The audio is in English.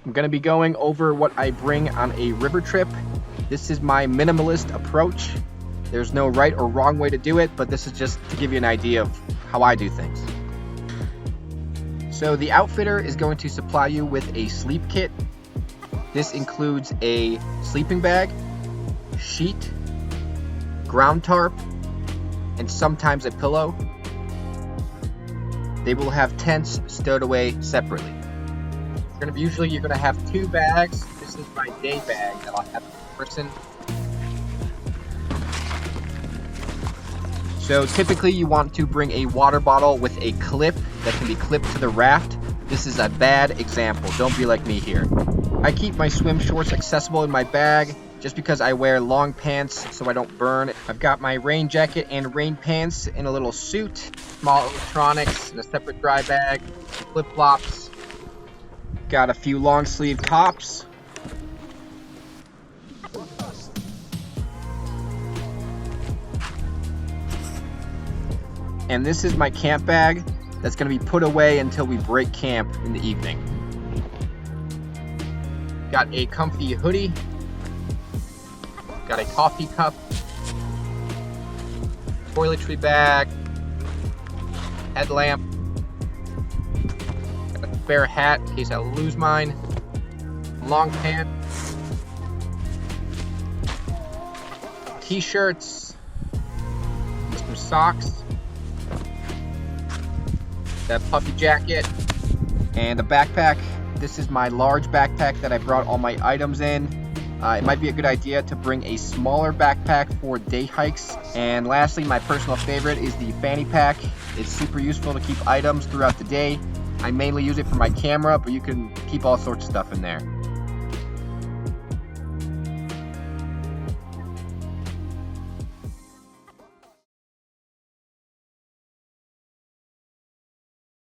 I'm going to be going over what I bring on a river trip. This is my minimalist approach. There's no right or wrong way to do it, but this is just to give you an idea of how I do things. So the outfitter is going to supply you with a sleep kit. This includes a sleeping bag, sheet, ground tarp, and sometimes a pillow. They will have tents stowed away separately. You're gonna have 2 bags. This is my day bag that I'll have per person. So typically you want to bring a water bottle with a clip that can be clipped to the raft. This is a bad example. Don't be like me here. I keep my swim shorts accessible in my bag just because I wear long pants so I don't burn. I've got my rain jacket and rain pants in a little suit, small electronics in a separate dry bag, flip-flops. Got a few long sleeve tops. And this is my camp bag that's going to be put away until we break camp in the evening. Got a comfy hoodie. Got a coffee cup. Toiletry bag. Headlamp. Got a spare hat in case I lose mine. Long pants. T-shirts. Some socks. That puffy jacket. And a backpack. This is my large backpack that I brought all my items in. It might be a good idea to bring a smaller backpack for day hikes. And lastly, my personal favorite is the fanny pack. It's super useful to keep items throughout the day. I mainly use it for my camera, but you can keep all sorts of stuff in there.